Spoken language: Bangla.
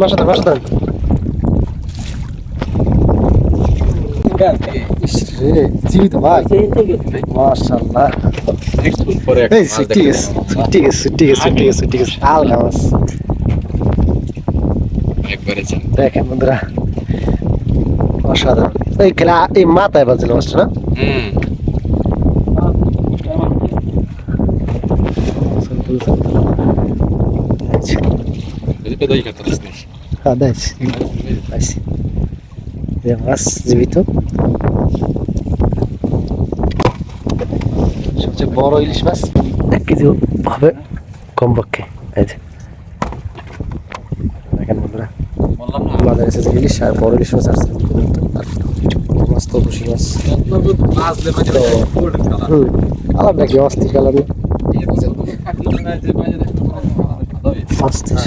মাসা ধর জীবিত ভাই মাশাআল্লাহ এই ঠিক আছে আলগা মাছ দেখেন বন্ধুরা অসাধারণ এই খেলা এই মাথায় বাজছিল মাছটা না মাছ জীবিত সবচেয়ে বড় ইলিশ মাছ 1 কেজি হবে কমপক্ষে দেখেন বন্ধুরা বাজারে এসেছে ইলিশ আর বড় ইলিশ মাছ আসছে মাছ তো খুশি মাছ কালারটা কি অস্থির কালার না